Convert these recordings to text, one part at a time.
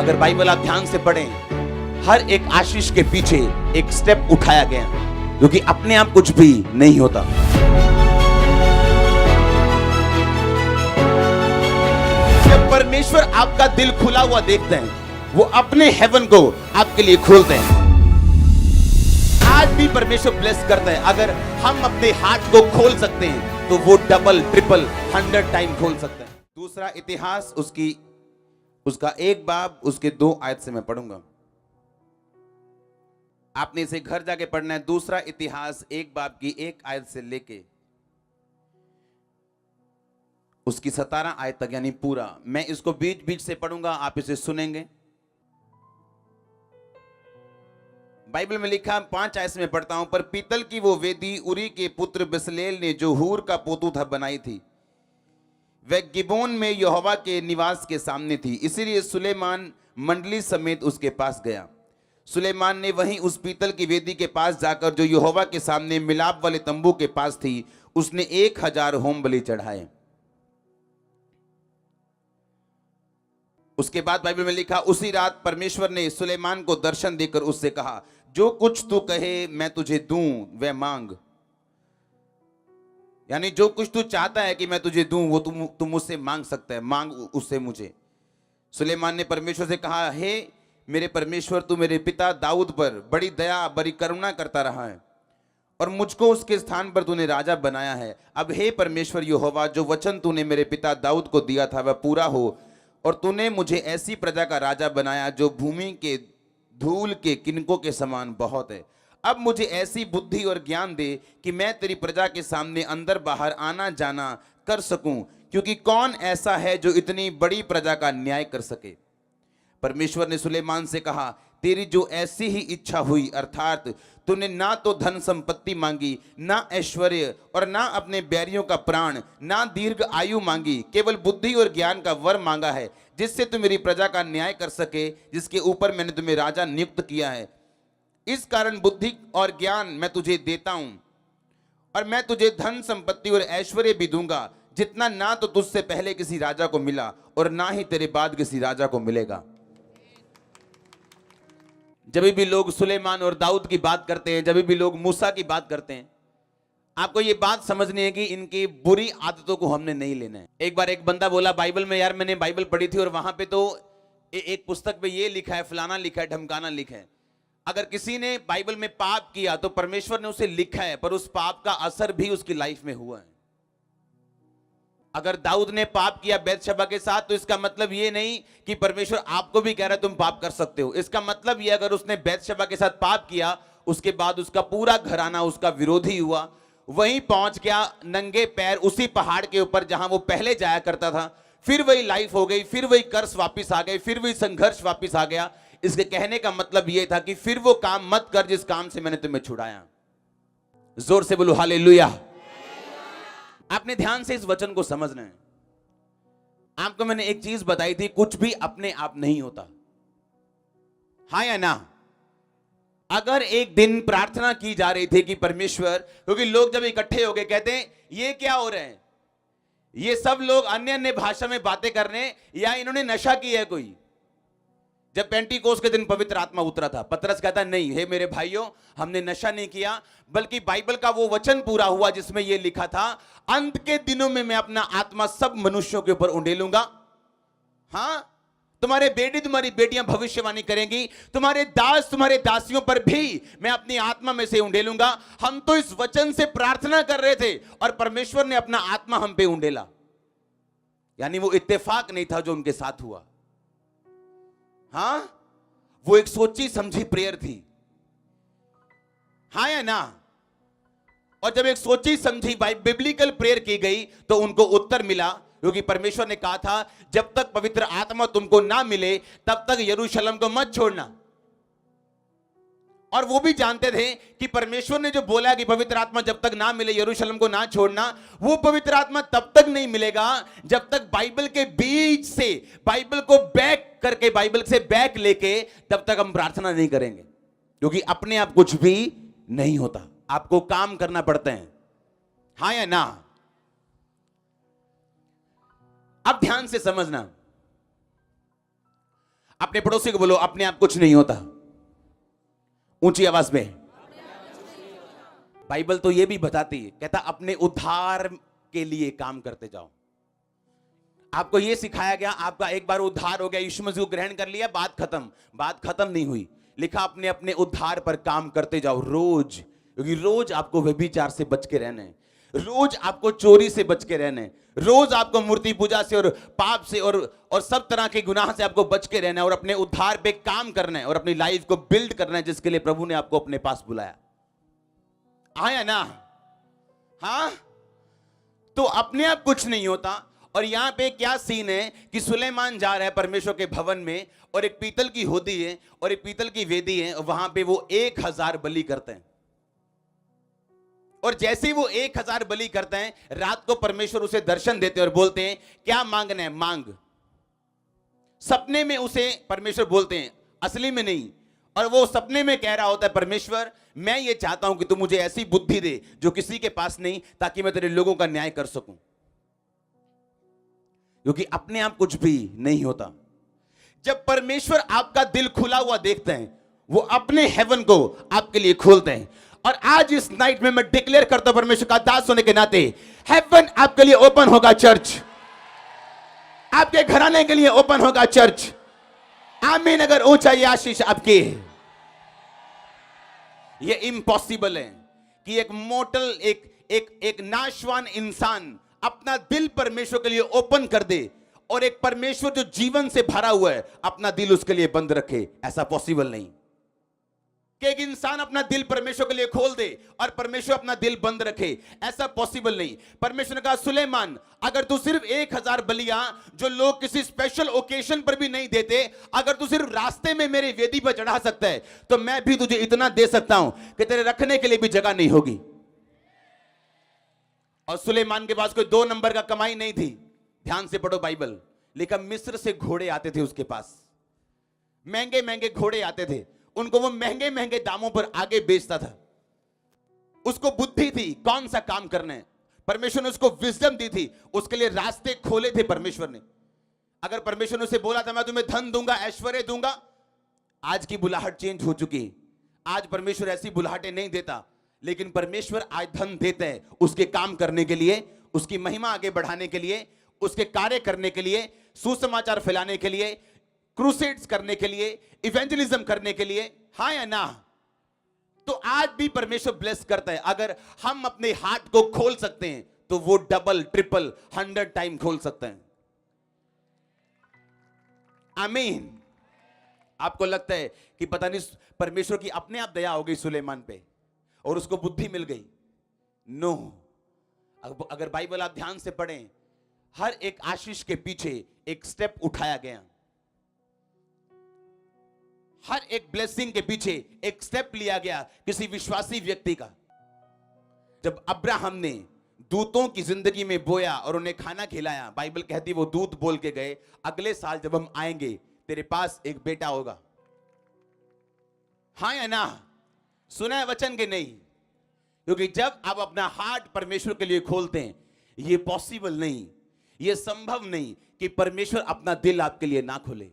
अगर बाइबल आप ध्यान से पढ़ें, हर एक आशीष के पीछे एक स्टेप उठाया गया, क्योंकि अपने आप कुछ भी नहीं होता। जब परमेश्वर आपका दिल खुला हुआ देखते हैं, वो अपने हेवन को आपके लिए खोलते हैं। आज भी परमेश्वर ब्लेस करता है। अगर हम अपने हाथ को खोल सकते हैं तो वो डबल ट्रिपल 100 टाइम खोल सकते हैं। दूसरा इतिहास उसका 1 बाब उसके 2 आयत से मैं पढ़ूंगा। आपने इसे घर जाके पढ़ना है। दूसरा इतिहास 1 बाब की 1 आयत से लेके उसकी 17 आयत तक, यानी पूरा। मैं इसको बीच बीच से पढ़ूंगा, आप इसे सुनेंगे। बाइबल में लिखा, 5 आयत में पढ़ता हूं। पर पीतल की वो वेदी उरी के पुत्र बेसलेल ने, जो हूर का पोतू था, बनाई थी। वह गिबोन में यहोवा के निवास के सामने थी, इसीलिए सुलेमान मंडली समेत उसके पास गया। सुलेमान ने वहीं उस पीतल की वेदी के पास जाकर, जो यहोवा के सामने मिलाप वाले तंबू के पास थी, उसने 1000 होम बलि चढ़ाए। उसके बाद बाइबल में लिखा, उसी रात परमेश्वर ने सुलेमान को दर्शन देकर उससे कहा, जो कुछ तू कहे मैं तुझे दूं वह मांग। यानी जो कुछ तू चाहता है कि मैं तुझे दूं, वो तू मुझसे मांग सकता है, मांग उससे मुझे। सुलेमान ने परमेश्वर से कहा, हे मेरे परमेश्वर, तू मेरे पिता दाऊद पर बड़ी दया बड़ी करुणा करता रहा है और मुझको उसके स्थान पर तूने राजा बनाया है। अब हे परमेश्वर यहोवा, जो वचन तूने मेरे पिता दाऊद को दिया था वह पूरा हो, और तूने मुझे ऐसी प्रजा का राजा बनाया जो भूमि के धूल के किनकों के समान बहुत है। अब मुझे ऐसी बुद्धि और ज्ञान दे कि मैं तेरी प्रजा के सामने अंदर बाहर आना जाना कर सकूं, क्योंकि कौन ऐसा है जो इतनी बड़ी प्रजा का न्याय कर सके। परमेश्वर ने सुलेमान से कहा, तेरी जो ऐसी ही इच्छा हुई, अर्थात तूने ना तो धन संपत्ति मांगी, ना ऐश्वर्य, और ना अपने बैरियों का प्राण, ना दीर्घ आयु मांगी, केवल बुद्धि और ज्ञान का वर मांगा है, जिससे तू मेरी प्रजा का न्याय कर सके, जिसके ऊपर मैंने तुम्हें राजा नियुक्त किया है। इस कारण बुद्धि और ज्ञान मैं तुझे देता हूं, और मैं तुझे धन संपत्ति और ऐश्वर्य भी दूंगा, जितना ना तो तुझसे पहले किसी राजा को मिला और ना ही तेरे बाद किसी राजा को मिलेगा। जब भी लोग सुलेमान और दाऊद की बात करते हैं, जब भी लोग मूसा की बात करते हैं, आपको ये बात समझनी है कि इनकी बुरी आदतों को हमने नहीं लेना है। एक बार एक बंदा बोला बाइबल में, यार मैंने बाइबल पढ़ी थी और वहां पे तो एक पुस्तक पे ये लिखा है, फलाना लिखा है, ढमकाना लिखा है। अगर किसी ने बाइबल में पाप किया तो परमेश्वर ने उसे लिखा है, पर उस पाप का असर भी उसकी लाइफ में हुआ है। अगर दाऊद ने पाप किया बैतशबा के साथ, तो इसका मतलब ये नहीं कि परमेश्वर आपको भी कह रहा है तुम पाप कर सकते हो। इसका मतलब ये, अगर उसने बैतशबा के साथ पाप किया, उसके बाद उसका पूरा घराना उसका विरोधी हुआ, वहीं पहुंच गया नंगे पैर उसी पहाड़ के ऊपर जहां वो पहले जाया करता था, फिर वही लाइफ हो गई, फिर वही कर्ज वापिस आ गए, फिर वही संघर्ष वापिस आ गया। इसके कहने का मतलब यह था कि फिर वो काम मत कर जिस काम से मैंने तुम्हें छुड़ाया। जोर से बोलो हालेलुया। आपने ध्यान से इस वचन को समझना है। आपको मैंने एक चीज बताई थी, कुछ भी अपने आप नहीं होता, हाँ या ना। अगर एक दिन प्रार्थना की जा रही थी कि परमेश्वर, क्योंकि लोग जब इकट्ठे हो गए कहते हैं ये क्या हो रहे हैं, ये सब लोग अन्य अन्य भाषा में बातें कर रहे हैं, या इन्होंने नशा किया है कोई। जब पेंटिकोस के दिन पवित्र आत्मा उतरा था, पतरस कहता नहीं, हे मेरे भाइयों, हमने नशा नहीं किया, बल्कि बाइबल का वो वचन पूरा हुआ जिसमें यह लिखा था, अंत के दिनों में मैं अपना आत्मा सब मनुष्यों के ऊपर उंडेलूंगा। हां, तुम्हारे बेटे तुम्हारी बेटियां भविष्यवाणी करेंगी, तुम्हारे दास तुम्हारे दासियों पर भी मैं अपनी आत्मा में से उंडेलूंगा। हम तो इस वचन से प्रार्थना कर रहे थे और परमेश्वर ने अपना आत्मा हम पे उंडेला। यानी वो इत्तेफाक नहीं था जो उनके साथ हुआ। हाँ, वो एक सोची समझी प्रेयर थी, हाँ या ना। और जब एक सोची समझी बिब्लिकल प्रेयर की गई तो उनको उत्तर मिला, क्योंकि परमेश्वर ने कहा था जब तक पवित्र आत्मा तुमको ना मिले तब तक यरूशलेम को मत छोड़ना। और वो भी जानते थे कि परमेश्वर ने जो बोला कि पवित्र आत्मा जब तक ना मिले यरूशलेम को ना छोड़ना, वो पवित्र आत्मा तब तक नहीं मिलेगा जब तक बाइबल के बीच से, बाइबल को बैक करके, बाइबल से बैक लेके, तब तक हम प्रार्थना नहीं करेंगे। क्योंकि अपने आप कुछ भी नहीं होता, आपको काम करना पड़ता है, हाँ या ना। अब ध्यान से समझना, अपने पड़ोसी को बोलो, अपने आप कुछ नहीं होता, ऊंची आवाज में। बाइबल तो ये भी बताती है, कहता अपने उद्धार के लिए काम करते जाओ। आपको ये सिखाया गया, आपका एक बार उद्धार हो गया, यीशु मसीह को ग्रहण कर लिया, बात खत्म। बात खत्म नहीं हुई, लिखा अपने अपने उद्धार पर काम करते जाओ रोज, क्योंकि रोज आपको व्यभिचार से बच के रहना है, रोज आपको चोरी से बच के रहना है, रोज आपको मूर्ति पूजा से और पाप से और सब तरह के गुनाह से आपको बच के रहना है, और अपने उद्धार पे काम करना है और अपनी लाइफ को बिल्ड करना है, जिसके लिए प्रभु ने आपको अपने पास बुलाया। आया ना? हाँ, तो अपने आप कुछ नहीं होता। और यहां पे क्या सीन है कि सुलेमान जा रहा है परमेश्वर के भवन में, और एक पीतल की होदी है और एक पीतल की वेदी है, वहां पे वो 1000 बलि करते हैं। और जैसे ही वो 1000 बलि करते हैं, रात को परमेश्वर उसे दर्शन देते हैं और बोलते हैं क्या मांगना है मांग। सपने में उसे परमेश्वर बोलते हैं, असली में नहीं। और वो सपने में कह रहा होता है, परमेश्वर मैं ये चाहता हूं कि तू मुझे ऐसी बुद्धि दे जो किसी के पास नहीं, ताकि मैं तेरे लोगों का न्याय कर सकूं। क्योंकि अपने आप कुछ भी नहीं होता। जब परमेश्वर आपका दिल खुला हुआ देखते हैं, वो अपने हेवन को आपके लिए खोलते हैं। और आज इस नाइट में मैं डिक्लेयर करता हूं, परमेश्वर का दास होने के नाते, हेवन आपके लिए ओपन होगा। चर्च आपके घराने के लिए ओपन होगा। चर्च आमीन। अगर ऊंचा ये आशीष आपकी है। ये इम्पॉसिबल है कि एक मोटल एक नाशवान इंसान अपना दिल परमेश्वर के लिए ओपन कर दे, और एक परमेश्वर जो जीवन से भरा हुआ है अपना दिल उसके लिए बंद रखे। ऐसा पॉसिबल नहीं कि एक इंसान अपना दिल परमेश्वर के लिए खोल दे और परमेश्वर अपना दिल बंद रखे। ऐसा पॉसिबल नहीं। परमेश्वर ने कहा, सुलेमान अगर तू सिर्फ 1000 बलियां जो लोग किसी स्पेशल ओकेजन पर भी नहीं देते, अगर तू सिर्फ रास्ते में मेरे वेदी पर चढ़ा सकता है, तो मैं भी तुझे इतना दे सकता हूं कि तेरे रखने के लिए भी जगह नहीं होगी। और सुलेमान के पास कोई 2 नंबर का कमाई नहीं थी। ध्यान से पढ़ो बाइबल। लिखा मिस्र से घोड़े आते थे उसके पास, महंगे महंगे घोड़े आते थे, उनको वो महंगे महंगे दामों पर आगे बेचता था। उसको बुद्धि थी कौन सा काम करना है। परमेश्वर ने उसको विजडम दी थी, उसके लिए रास्ते खोले थे परमेश्वर ने। अगर परमेश्वर ने उसे बोला था मैं तुम्हें धन दूंगा, ऐश्वर्य दूंगा, आज की बुलाहट चेंज हो चुकी। आज परमेश्वर ऐसी बुलाहटें नहीं देता, लेकिन परमेश्वर आज धन देते हैं उसके काम करने के लिए, उसकी महिमा आगे बढ़ाने के लिए, उसके कार्य करने के लिए, सुसमाचार फैलाने के लिए, क्रूसेड्स करने के लिए, इवेंजलिज्म करने के लिए। हाँ या ना? तो आज भी परमेश्वर ब्लेस करता है। अगर हम अपने हार्ट को खोल सकते हैं तो वो डबल ट्रिपल 100 टाइम खोल सकते हैं। आमीन। आपको लगता है कि पता नहीं परमेश्वर की अपने आप दया हो गई सुलेमान पे और उसको बुद्धि मिल गई? नो। अगर बाइबल आप ध्यान से पढ़ें, हर एक आशीष के पीछे एक स्टेप उठाया गया। हर एक ब्लेसिंग के पीछे एक स्टेप लिया गया किसी विश्वासी व्यक्ति का। जब अब्राहम ने दूतों की जिंदगी में बोया और उन्हें खाना खिलाया, बाइबल कहती वो दूत बोल के गए, अगले साल जब हम आएंगे तेरे पास एक बेटा होगा। हाँ या ना? सुना है वचन के नहीं? क्योंकि जब आप अपना हार्ट परमेश्वर के लिए खोलते हैं, यह पॉसिबल नहीं, यह संभव नहीं कि परमेश्वर अपना दिल आपके लिए ना खोले।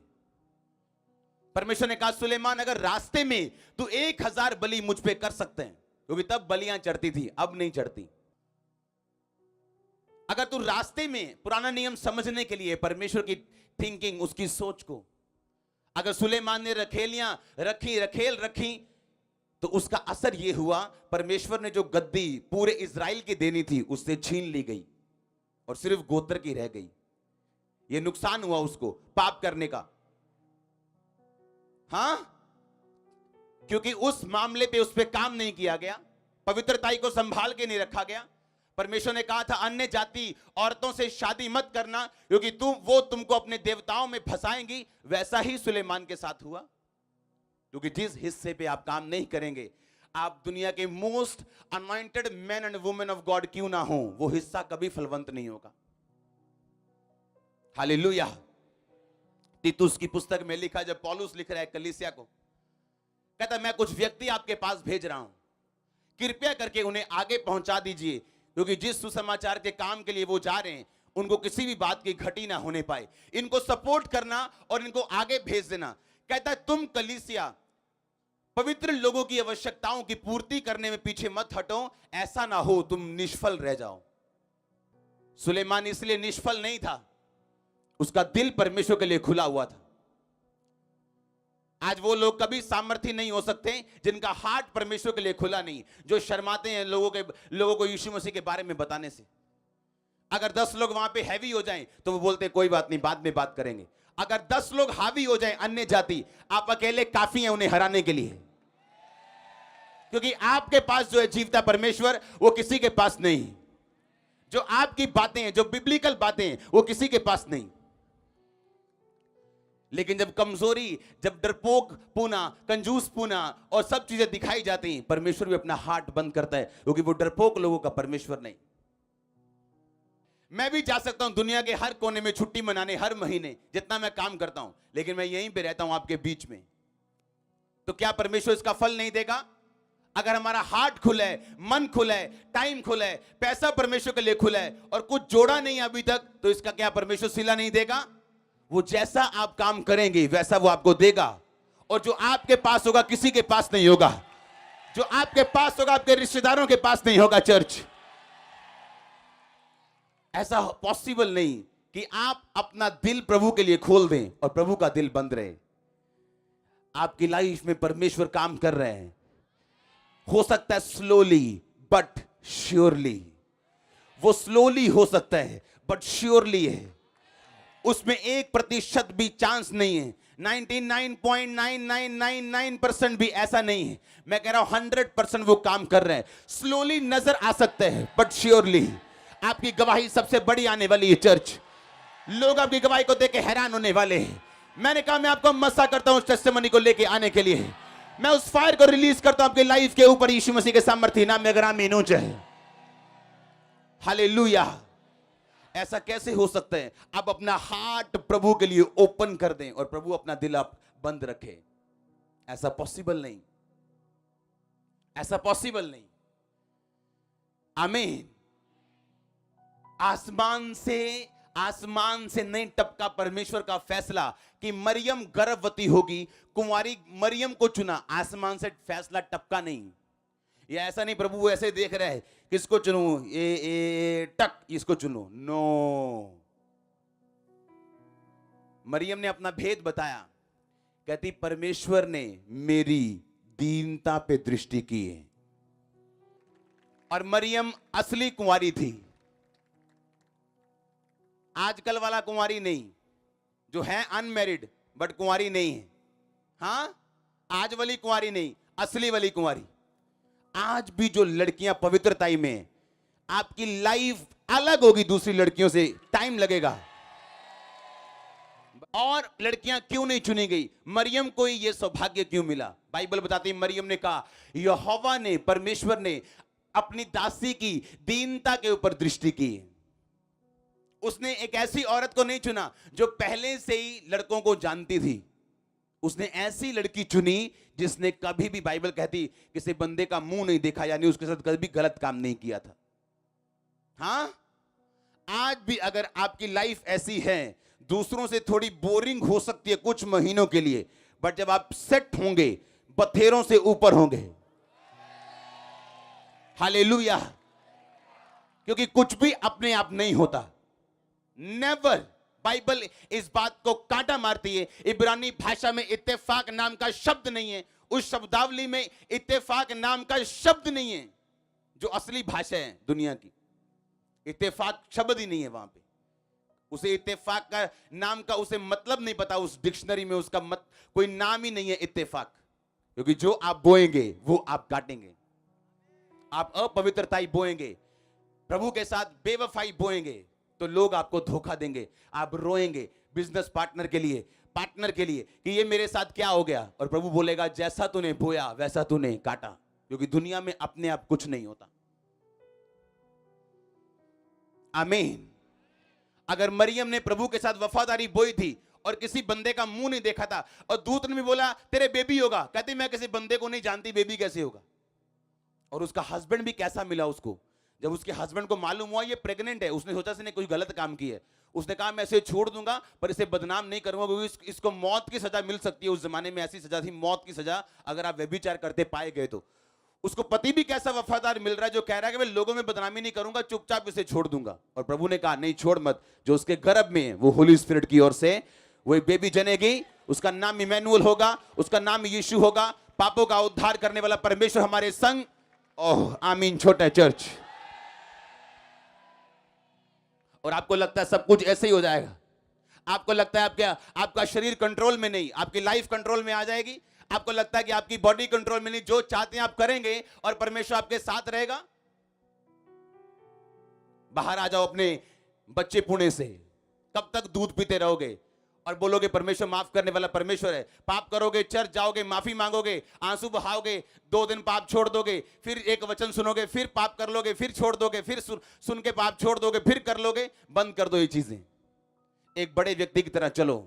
परमेश्वर ने कहा, सुलेमान अगर रास्ते में तू 1000 बलि मुझ पे कर सकते हैं, क्योंकि तब बलियां चढ़ती थी, अब नहीं चढ़ती। अगर तू रास्ते में पुराना नियम समझने के लिए परमेश्वर की थिंकिंग, उसकी सोच को, अगर सुलेमान ने रखेल रखी, तो उसका असर यह हुआ, परमेश्वर ने जो गद्दी पूरे इजराइल की देनी थी उससे छीन ली गई और सिर्फ गोत्र की रह गई। यह नुकसान हुआ उसको पाप करने का। हां, क्योंकि उस मामले पे उस पे काम नहीं किया गया, पवित्रताई को संभाल के नहीं रखा गया। परमेश्वर ने कहा था अन्य जाति औरतों से शादी मत करना, क्योंकि वो तुमको अपने देवताओं में फंसाएंगी। वैसा ही सुलेमान के साथ हुआ, क्योंकि जिस हिस्से पे आप काम नहीं करेंगे, आप दुनिया के most anointed man and women of God क्यों ना हो, वो हिस्सा कभी फलवंत नहीं होगा। हालेलुया। तीतुस की पुस्तक में लिखा, जब पौलुस लिख रहा है कलीसिया को, कहता मैं कुछ व्यक्ति आपके पास भेज रहा हूं, कृपया करके उन्हें आगे पहुंचा दीजिए, क्योंकि जिस सुसमाचार के काम के लिए वो जा रहे हैं उनको किसी भी बात की घटी ना होने पाए, इनको सपोर्ट करना और इनको आगे भेज देना। कहता है तुम कलीसिया पवित्र लोगों की आवश्यकताओं की पूर्ति करने में पीछे मत हटो, ऐसा ना हो तुम निष्फल रह जाओ। सुलेमान इसलिए निष्फल नहीं था, उसका दिल परमेश्वर के लिए खुला हुआ था। आज वो लोग कभी सामर्थ्य नहीं हो सकते जिनका हार्ट परमेश्वर के लिए खुला नहीं, जो शर्माते हैं लोगों को यीशु मसीह के बारे में बताने से। अगर 10 लोग वहां पे हैवी हो जाएं तो वो बोलते कोई बात नहीं, बाद में बात करेंगे। अगर 10 लोग हावी हो जाएं अन्य जाति, आप अकेले काफी हैं उन्हें हराने के लिए, क्योंकि आपके पास जो है जीवता परमेश्वर, वो किसी के पास नहीं। जो आपकी बातें हैं, जो बिब्लिकल बातें हैं, वो किसी के पास नहीं। लेकिन जब कमजोरी, जब डरपोक पूना, कंजूस पूना और सब चीजें दिखाई जाती हैं, परमेश्वर भी अपना हार्ट बंद करता है, क्योंकि वो डरपोक लोगों का परमेश्वर नहीं। मैं भी जा सकता हूं दुनिया के हर कोने में छुट्टी मनाने हर महीने, जितना मैं काम करता हूं, लेकिन मैं यहीं पे रहता हूं आपके बीच में, तो क्या परमेश्वर इसका फल नहीं देगा? अगर हमारा हार्ट खुला है, मन खुला है, टाइम खुला है, पैसा परमेश्वर के लिए खुला है और कुछ जोड़ा नहीं अभी तक, तो इसका क्या परमेश्वर सिला नहीं देगा? वो जैसा आप काम करेंगे वैसा वो आपको देगा। और जो आपके पास होगा किसी के पास नहीं होगा, जो आपके पास होगा आपके रिश्तेदारों के पास नहीं होगा। चर्च, ऐसा पॉसिबल नहीं कि आप अपना दिल प्रभु के लिए खोल दें और प्रभु का दिल बंद रहे। आपकी लाइफ में परमेश्वर काम कर रहे हैं, हो सकता है स्लोली बट श्योरली। वो स्लोली हो सकता है बट श्योरली है, उसमें 1% भी चांस नहीं है। 99.9999% भी ऐसा नहीं है। मैं कह रहा हूं 100% वो काम कर रहे हैं। स्लोली नजर आ सकते हैं बट श्योरली। आपकी गवाही सबसे बड़ी आने वाली है। चर्च, लोग आपकी गवाही को देख के हैरान होने वाले हैं। मैंने कहा मैं आपको मसा करता हूं उस टेस्टिमनी को लेके आने के लिए। मैं उस फायर को रिलीज करता हूं आपकी लाइफ के ऊपर यीशु मसीह के सामर्थ्य नाम में। अगर आमीन हो जाए, हालेलुया। ऐसा कैसे हो सकता है? आप अपना हार्ट प्रभु के लिए ओपन कर दें और प्रभु अपना दिल आप बंद रखें। ऐसा पॉसिबल नहीं, ऐसा पॉसिबल नहीं। आमीन। आसमान से नहीं टपका परमेश्वर का फैसला कि मरियम गर्भवती होगी। कुंवारी मरियम को चुना, आसमान से फैसला टपका नहीं। ये ऐसा नहीं प्रभु ऐसे देख रहे हैं किसको चुनूं, ये टक इसको चुनो। नो, मरियम ने अपना भेद बताया। कहती परमेश्वर ने मेरी दीनता पे दृष्टि की है। और मरियम असली कुंवारी थी, आजकल वाला कुंवारी नहीं, जो है अनमैरिड बट कुंवारी नहीं है। हां, आज वाली कुंवारी नहीं, असली वाली कुंवारी। आज भी जो लड़कियां पवित्रताई में, आपकी लाइफ अलग होगी दूसरी लड़कियों से, टाइम लगेगा। और लड़कियां क्यों नहीं चुनी गई? मरियम को ही यह सौभाग्य क्यों मिला? बाइबल बताती है मरियम ने कहा, यहोवा ने, परमेश्वर ने अपनी दासी की दीनता के ऊपर दृष्टि की। उसने एक ऐसी औरत को नहीं चुना जो पहले से ही लड़कों को जानती थी। उसने ऐसी लड़की चुनी जिसने कभी भी, बाइबल कहती, किसी बंदे का मुंह नहीं देखा, यानी उसके साथ कभी गलत काम नहीं किया था। हां, आज भी अगर आपकी लाइफ ऐसी है, दूसरों से थोड़ी बोरिंग हो सकती है कुछ महीनों के लिए, बट जब आप सेट होंगे, बथेरों से ऊपर होंगे। हालेलुया। क्योंकि कुछ भी अपने आप नहीं होता, नेवर। बाइबल इस बात को कांटा मारती है। इब्रानी भाषा में इत्तेफाक नाम का शब्द नहीं है, उस शब्दावली में इत्तेफाक नाम का शब्द नहीं है जो असली भाषा है दुनिया की। इत्तेफाक शब्द ही नहीं है वहां पे। उसे इत्तेफाक का नाम का उसे मतलब नहीं पता, उस डिक्शनरी में उसका कोई नाम ही नहीं है इत्तेफाक। क्योंकि जो आप बोएंगे वो आप काटेंगे। आप अपवित्रताई बोएंगे, प्रभु के साथ बेवफाई बोएंगे, तो लोग आपको धोखा देंगे। आप रोएंगे बिजनेस पार्टनर के लिए कि ये मेरे साथ क्या हो गया, और प्रभु बोलेगा जैसा तूने बोया वैसा तूने काटा। क्योंकि दुनिया में अपने आप कुछ नहीं होता। आमीन। अगर मरियम ने प्रभु के साथ वफादारी बोई थी और किसी बंदे का मुंह नहीं देखा था, और दूत ने भी बोला तेरे बेबी होगा, कहती मैं किसी बंदे को नहीं जानती, बेबी कैसे होगा? और उसका हस्बैंड भी कैसा मिला उसको, जब उसके हस्बैंड को मालूम हुआ ये प्रेग्नेंट है, उसने सोचा इसने कोई गलत काम किया है। उसने कहा मैं इसे छोड़ दूंगा पर इसे बदनाम नहीं करूंगा, क्योंकि इसको मौत की सजा मिल सकती है। उस जमाने में ऐसी सजा थी, मौत की सजा, अगर आप व्यभिचार करते पाए गए तो। उसको पति भी कैसा वफादार मिल रहा है जो कह रहा है कि मैं लोगों में बदनामी नहीं करूंगा, चुपचाप इसे छोड़ दूंगा। और प्रभु ने कहा नहीं, छोड़ मत, जो उसके गर्भ में है वो होली स्पिरिट की ओर से वही बेबी जनेगी, उसका नाम इमैनुअल होगा, उसका नाम यीशु होगा, पापों का उद्धार करने वाला परमेश्वर हमारे संग। ओह आमीन। छोटा चर्च। और आपको लगता है सब कुछ ऐसे ही हो जाएगा, आपको लगता है आपका शरीर कंट्रोल में नहीं, आपकी लाइफ कंट्रोल में आ जाएगी, आपको लगता है कि आपकी बॉडी कंट्रोल में नहीं, जो चाहते हैं आप करेंगे और परमेश्वर आपके साथ रहेगा। बाहर आ जाओ अपने बच्चे पुणे से, कब तक दूध पीते रहोगे और बोलोगे परमेश्वर माफ करने वाला परमेश्वर है? पाप करोगे, चर्च जाओगे, माफी मांगोगे, आंसू बहाओगे, 2 दिन पाप छोड़ दोगे, फिर एक वचन सुनोगे, फिर पाप कर लोगे, फिर छोड़ दोगे, फिर सुन के पाप छोड़ दोगे, फिर कर लोगे। बंद कर दो ये चीजें, एक बड़े व्यक्ति की तरह चलो।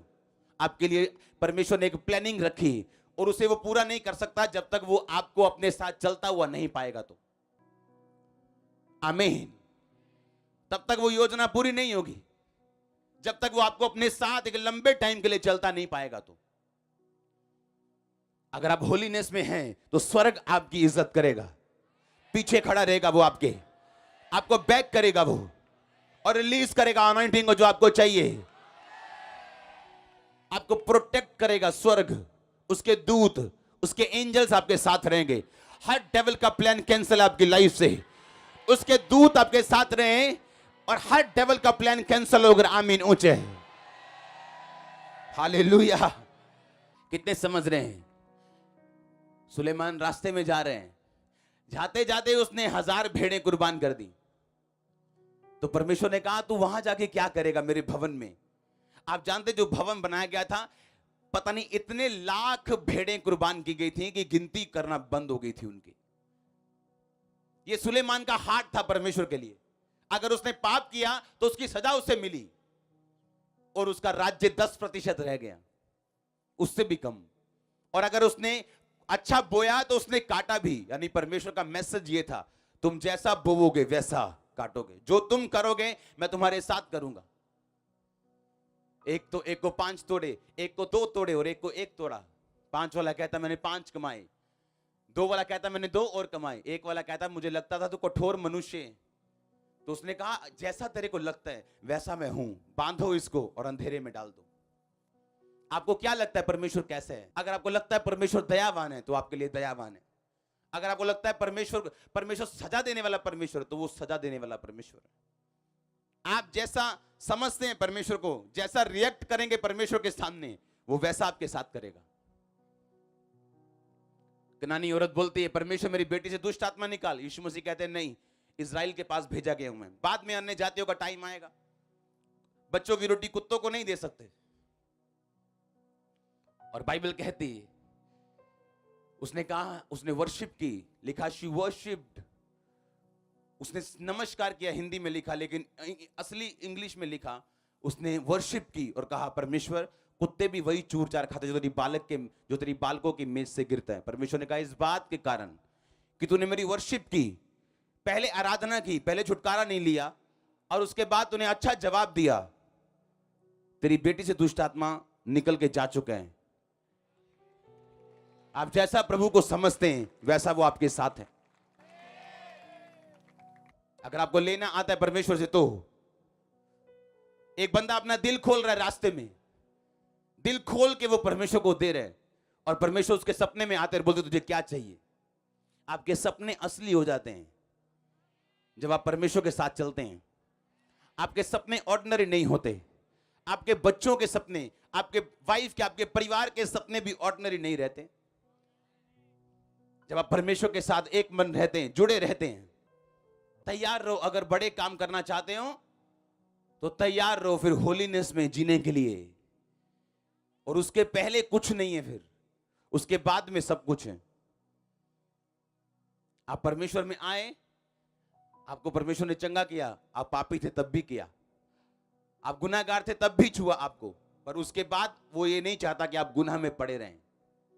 आपके लिए परमेश्वर ने एक प्लानिंग रखी और उसे वो पूरा नहीं कर सकता जब तक वो आपको अपने साथ चलता हुआ नहीं पाएगा। तो आमीन। तब तक वो योजना पूरी नहीं होगी जब तक वो आपको अपने साथ एक लंबे टाइम के लिए चलता नहीं पाएगा। तो अगर आप होलीनेस में हैं तो स्वर्ग आपकी इज्जत करेगा, पीछे खड़ा रहेगा वो, आपको बैक करेगा वो और रिलीज करेगा अनॉइंटिंग को जो आपको चाहिए, आपको प्रोटेक्ट करेगा स्वर्ग, उसके दूत, उसके एंजल्स आपके साथ रहेंगे। हर डेविल का प्लान कैंसिल आपकी लाइफ से, उसके दूत आपके साथ रहे और हर डेविल का प्लान कैंसिल होकर। आमीन। ऊंचे हालेलुया। कितने समझ रहे हैं? सुलेमान रास्ते में जा रहे हैं, जाते जाते उसने 1000 भेड़ें कुर्बान कर दी। तो परमेश्वर ने कहा तू वहां जाके क्या करेगा मेरे भवन में? आप जानते जो भवन बनाया गया था, पता नहीं इतने लाख भेड़ें कुर्बान की गई थी कि गिनती करना बंद हो गई थी उनकी। ये सुलेमान का हार्ट था परमेश्वर के लिए। अगर उसने पाप किया तो उसकी सजा उससे मिली और उसका राज्य 10% रह गया, उससे भी कम। और अगर उसने अच्छा बोया तो उसने काटा भी। यानी परमेश्वर का मैसेज ये था, तुम जैसा बोओगे वैसा काटोगे, जो तुम करोगे मैं तुम्हारे साथ करूंगा। एक को 5 तोड़े, एक को 2 तोड़े और एक को 1 तोड़ा। 5 वाला कहता मैंने 5 कमाए, 2 वाला कहता मैंने 2 और कमाए, 1 वाला कहता मुझे लगता था तो कठोर मनुष्य है। तो उसने कहा जैसा तेरे को लगता है वैसा मैं हूं, बांधो इसको और अंधेरे में डाल दो। आपको क्या लगता है परमेश्वर कैसे है? अगर आपको लगता है परमेश्वर दयावान है तो आपके लिए दयावान है। अगर आपको लगता है परमेश्वर सजा देने वाला परमेश्वर, तो वो सजा देने वाला परमेश्वर है। आप जैसा समझते हैं परमेश्वर को, जैसा रिएक्ट करेंगे परमेश्वर के सामने, वो वैसा आपके साथ करेगा। कनानी औरत बोलती है परमेश्वर मेरी बेटी से दुष्ट आत्मा निकाल। यीशु मसीह कहते हैं नहीं, इजराइल के पास भेजा गया हूं मैं। बाद में अन्य जातियों का टाइम आएगा। बच्चों की रोटी कुत्तों को नहीं दे सकते। और बाइबल कहती है उसने कहा, उसने वर्शिप की, लिखा शी वर्शिप्ड, उसने नमस्कार किया, हिंदी में लिखा, लेकिन असली इंग्लिश में लिखा उसने वर्शिप की और कहा परमेश्वर कुत्ते भी वही चूर चार खाते जो तेरी बालकों की मेज से गिरता है। परमेश्वर ने कहा इस बात के कारण कि तूने मेरी वर्शिप की, पहले आराधना की, पहले छुटकारा नहीं लिया और उसके बाद तूने अच्छा जवाब दिया, तेरी बेटी से दुष्ट आत्मा निकल के जा चुके हैं। आप जैसा प्रभु को समझते हैं वैसा वो आपके साथ है। अगर आपको लेना आता है परमेश्वर से, तो एक बंदा अपना दिल खोल रहा है रास्ते में, दिल खोल के वो परमेश्वर को दे रहे हैं और परमेश्वर उसके सपने में आते हैं, बोलते तुझे क्या चाहिए। आपके सपने असली हो जाते हैं जब आप परमेश्वर के साथ चलते हैं। आपके सपने ऑर्डिनरी नहीं होते। आपके बच्चों के सपने, आपके वाइफ के, आपके परिवार के सपने भी ऑर्डिनरी नहीं रहते जब आप परमेश्वर के साथ एक मन रहते हैं, जुड़े रहते हैं। तैयार रहो, अगर बड़े काम करना चाहते हो तो तैयार रहो फिर होलीनेस में जीने के लिए। और उसके पहले कुछ नहीं है, फिर उसके बाद में सब कुछ है। आप परमेश्वर में आए, आपको परमेश्वर ने चंगा किया, आप पापी थे तब भी किया, आप गुनाहगार थे तब भी छुआ आपको, पर उसके बाद वो ये नहीं चाहता कि आप गुनाह में पड़े रहें,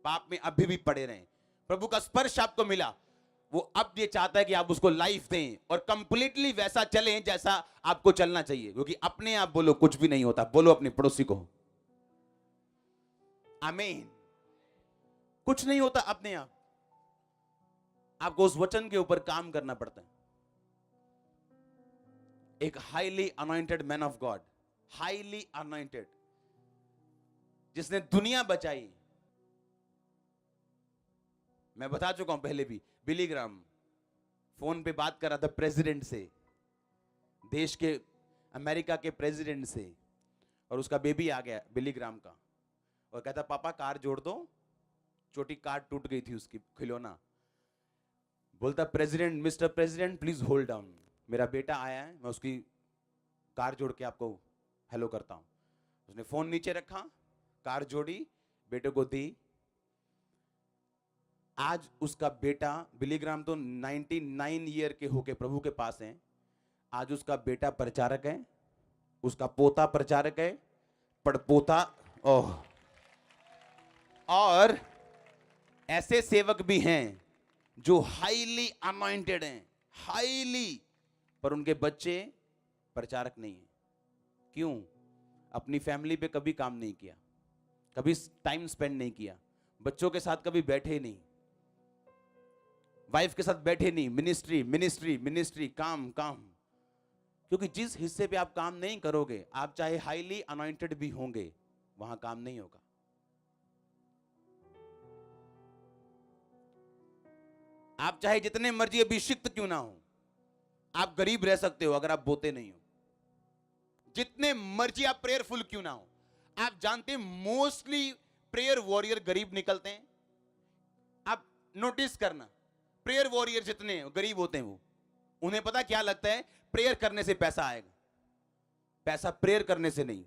पाप में अभी भी पड़े रहें। प्रभु का स्पर्श आपको मिला, वो अब ये चाहता है कि आप उसको लाइफ दें और कंप्लीटली वैसा चलें जैसा आपको चलना चाहिए, क्योंकि अपने आप बोलो कुछ भी नहीं होता, बोलो अपने पड़ोसी को आमीन। कुछ नहीं होता अपने आप, आपको उस वचन के ऊपर काम करना पड़ता है। एक highly anointed man of God, highly anointed, जिसने दुनिया बचाई। मैं बता चुका हूं पहले भी, बिली ग्राम फोन पे बात कर रहा था प्रेसिडेंट से, देश के अमेरिका के प्रेसिडेंट से, और उसका बेबी आ गया बिली ग्राम का, और कहता पापा कार जोड़ दो, छोटी कार टूट गई थी उसकी खिलौना। बोलता president, mister president please hold down, मेरा बेटा आया है, मैं उसकी कार जोड़ के आपको हेलो करता हूं। उसने फोन नीचे रखा, कार जोड़ी, बेटे को दी। आज उसका बेटा, बिली ग्राम तो 99 ईयर के होके प्रभु के पास हैं, आज उसका बेटा प्रचारक है, उसका पोता प्रचारक है, पड़पोता, ओह, और ऐसे सेवक भी हैं जो हाईली अनॉइंटेड हैं, हाईली, पर उनके बच्चे प्रचारक नहीं है। क्यों? अपनी फैमिली पे कभी काम नहीं किया, कभी टाइम स्पेंड नहीं किया, बच्चों के साथ कभी बैठे नहीं, वाइफ के साथ बैठे नहीं, मिनिस्ट्री मिनिस्ट्री मिनिस्ट्री, काम काम। क्योंकि जिस हिस्से पे आप काम नहीं करोगे, आप चाहे हाईली अनॉइंटेड भी होंगे, वहां काम नहीं होगा। आप चाहे जितने मर्जी अभिषिक्त क्यों ना हो, आप गरीब रह सकते हो अगर आप बोते नहीं हो। जितने मर्जी आप प्रेयरफुल क्यों ना हो, आप जानते हैं मोस्टली प्रेयर वॉरियर गरीब निकलते हैं। आप नोटिस करना, प्रेयर वॉरियर जितने गरीब होते हैं, वो उन्हें पता क्या लगता है, प्रेयर करने से पैसा आएगा। पैसा प्रेयर करने से नहीं,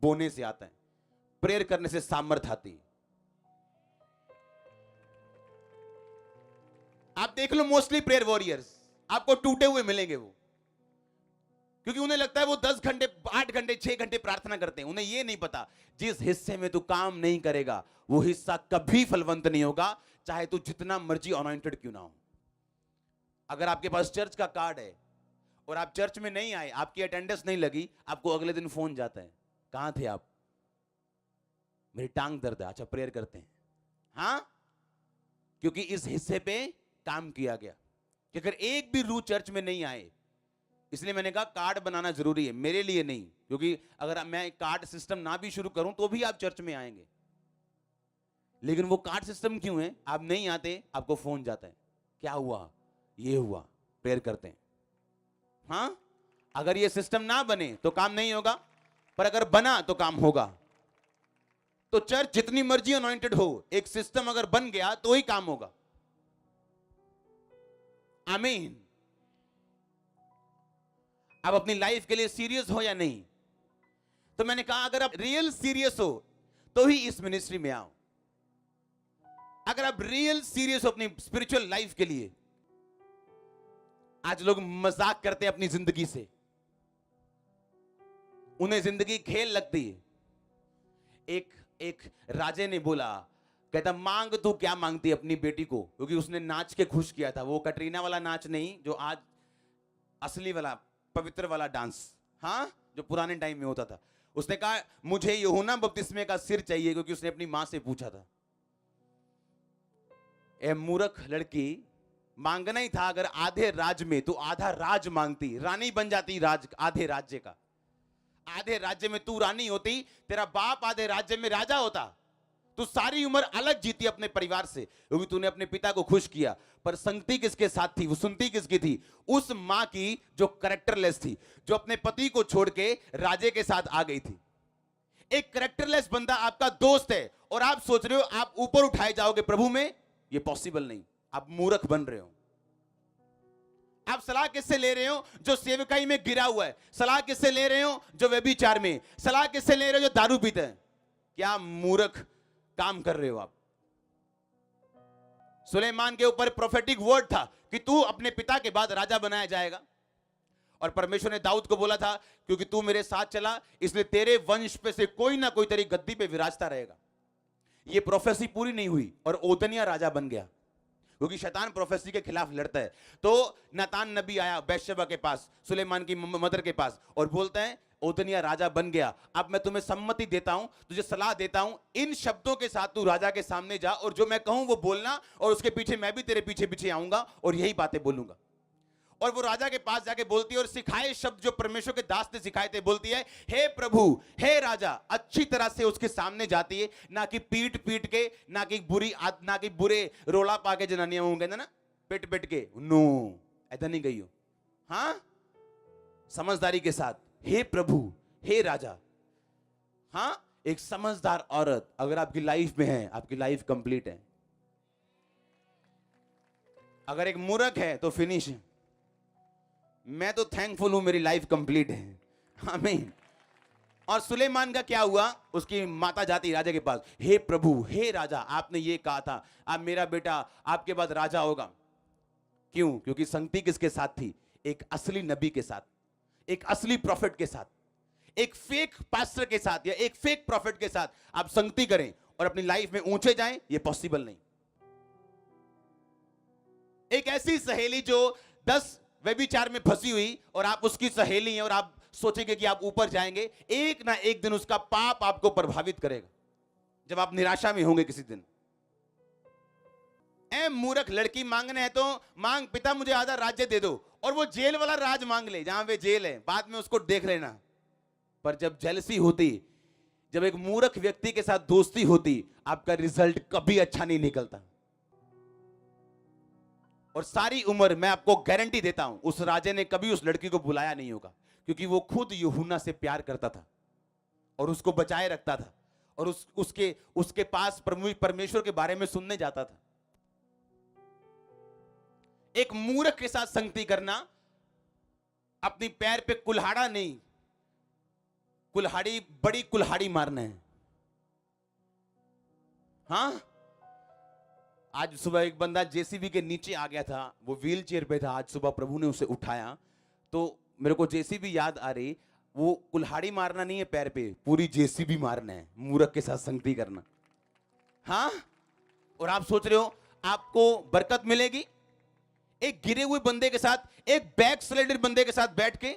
बोने से आता है। प्रेयर करने से सामर्थ आती है। आप देख लो मोस्टली प्रेयर वॉरियर्स आपको टूटे हुए मिलेंगे वो, क्योंकि उन्हें लगता है वो 10 घंटे 8 घंटे 6 घंटे प्रार्थना करते हैं। उन्हें ये नहीं पता जिस हिस्से में तू काम नहीं करेगा वो हिस्सा कभी फलवंत नहीं होगा, चाहे तू जितना मर्जी अनॉइंटेड क्यों ना हो। अगर आपके पास चर्च का कार्ड है और आप चर्च में नहीं आए, आपकी अटेंडेंस नहीं लगी, आपको अगले दिन फोन जाता है, कहां थे आप? मेरी टांग दर्द है, अच्छा प्रेयर करते हैं। हाँ, क्योंकि इस हिस्से पे काम किया गया कि अगर एक भी रूह चर्च में नहीं आए, इसलिए मैंने कहा कार्ड बनाना जरूरी है, मेरे लिए नहीं, क्योंकि अगर मैं कार्ड सिस्टम ना भी शुरू करूं तो भी आप चर्च में आएंगे। लेकिन वो कार्ड सिस्टम क्यों है? आप नहीं आते, आपको फोन जाता है, क्या हुआ, ये हुआ, प्रेयर करते हैं। हाँ, अगर ये सिस्टम ना बने तो काम नहीं होगा, पर अगर बना तो काम होगा। तो चर्च जितनी मर्जी अनॉइंटेड हो, एक सिस्टम अगर बन गया तो ही काम होगा। आमीन। आप अपनी लाइफ के लिए सीरियस हो या नहीं? तो मैंने कहा अगर आप रियल सीरियस हो तो ही इस मिनिस्ट्री में आओ। अगर आप रियल सीरियस हो अपनी स्पिरिचुअल लाइफ के लिए। आज लोग मजाक करते हैं अपनी जिंदगी से, उन्हें जिंदगी खेल लगती है। एक राजे ने बोला, कहता मांग तू क्या मांगती अपनी बेटी को, क्योंकि उसने नाच के खुश किया था, वो कटरीना वाला नाच नहीं, जो आज असली वाला पवित्र वाला डांस, हाँ, जो पुराने टाइम में होता था। उसने कहा मुझे यूहन्ना बपतिस्मे का सिर चाहिए, क्योंकि उसने अपनी मां से पूछा था। ए मूर्ख लड़की, मांगना ही था अगर आधे राज में, तो आधा राज मांगती, रानी बन जाती राज, आधे राज्य का। आधे राज्य में तू रानी होती, तेरा बाप आधे राज्य में राजा होता, तू सारी उम्र अलग जीती अपने परिवार से, क्योंकि तूने अपने पिता को खुश किया। पर संगति किसके साथ थी, वो सुनती किसकी थी? उस मां की जो कैरेक्टरलेस थी, जो अपने पति को छोड़ के राजे के साथ आ गई थी। एक कैरेक्टरलेस बंदा आपका दोस्त है और आप सोच रहे हो आप ऊपर उठाए जाओगे प्रभु में, ये पॉसिबल नहीं, आप मूर्ख बन रहे हो। आप सलाह किससे ले रहे हो? जो सेवकाई में गिरा हुआ है। सलाह किससे ले रहे हो? जो व्यभिचार में। सलाह किससे ले रहे हो? जो दारू पीते हैं। क्या मूर्ख काम कर रहे हो आप? सुलेमान के ऊपर प्रोफेटिक वर्ड था कि तू अपने पिता के बाद राजा बनाया जाएगा, और परमेश्वर ने दाऊद को बोला था क्योंकि तू मेरे साथ चला, इसलिए तेरे वंश पे से कोई ना कोई तेरी गद्दी पे विराजता रहेगा। ये प्रोफेसी पूरी नहीं हुई और ओदनिया राजा बन गया। क्योंकि शैतान प्रोफेसी के खिलाफ लड़ता है। तो नातान नबी आया बैतशेबा के पास, सुलेमान की मदर के पास, और बोलता है ओतनिया राजा बन गया, अब मैं तुम्हें सम्मति देता हूं, तुझे सलाह देता हूं, इन शब्दों के साथ तू राजा के सामने जा और जो मैं कहूं वो बोलना, और उसके पीछे मैं भी तेरे पीछे पीछे आऊंगा और यही बातें बोलूंगा। और वो राजा के पास जाके बोलती है और सिखाए शब्द जो परमेश्वर के दास ने सिखाए थे, बोलती है हे प्रभु हे राजा, अच्छी तरह से उसके सामने जाती है, ना कि पीट पीट के, ना कि बुरे रोला पाके जनानियां होंगे ना पिट पिट के, नो ऐसा नहीं गई हो। हाँ, समझदारी के साथ हे प्रभु हे राजा। हाँ, एक समझदार औरत अगर आपकी लाइफ में है, आपकी लाइफ कंप्लीट है। अगर एक मूर्ख है तो फिनिश है। मैं तो थैंकफुल हूं, मेरी लाइफ कंप्लीट है। आमीन। और सुलेमान का क्या हुआ, उसकी माता जाती राजा के पास, हे प्रभु हे राजा, आपने ये कहा था अब मेरा बेटा आपके बाद राजा होगा। क्यों? क्योंकि संगति किसके साथ थी? एक असली नबी के साथ, एक असली प्रॉफिट के साथ। एक फेक पास्टर के साथ या एक फेक प्रॉफिट के साथ आप संगति करें और अपनी लाइफ में ऊंचे जाएं, ये पॉसिबल नहीं। एक ऐसी सहेली जो 10 व्यभिचार में फंसी हुई और आप उसकी सहेली हैं और आप सोचेंगे कि आप ऊपर जाएंगे, एक ना एक दिन उसका पाप आपको प्रभावित करेगा, जब आप निराशा में होंगे किसी दिन। ए मूर्ख, लड़की मांगने है तो मांग, पिता मुझे आधा राज्य दे दो, और वो जेल वाला राज मांग ले जहां वे जेल है, बाद में उसको देख लेना। पर जब जेलसी होती, जब एक मूर्ख व्यक्ति के साथ दोस्ती होती, आपका रिजल्ट कभी अच्छा नहीं निकलता। और सारी उम्र मैं आपको गारंटी देता हूं, उस राजे ने कभी उस लड़की को बुलाया नहीं होगा, क्योंकि वो खुद यूहन्ना से प्यार करता था और उसको बचाए रखता था और उसके पास परमेश्वर के बारे में सुनने जाता था। एक मूर्ख के साथ संगति करना, अपनी पैर पे कुल्हाड़ा नहीं, बड़ी कुल्हाड़ी मारना है। हाँ, आज सुबह एक बंदा जेसीबी के नीचे आ गया था, वो व्हील चेयर पे था, आज सुबह प्रभु ने उसे उठाया, तो मेरे को जेसीबी याद आ रही। वो कुल्हाड़ी मारना नहीं है पैर पे, पूरी जेसीबी मारना है, मूर्ख के साथ संगति करना। हाँ, और आप सोच रहे हो आपको बरकत मिलेगी? एक गिरे हुए बंदे के साथ, एक बैक स्लाइडर बंदे के साथ बैठ के,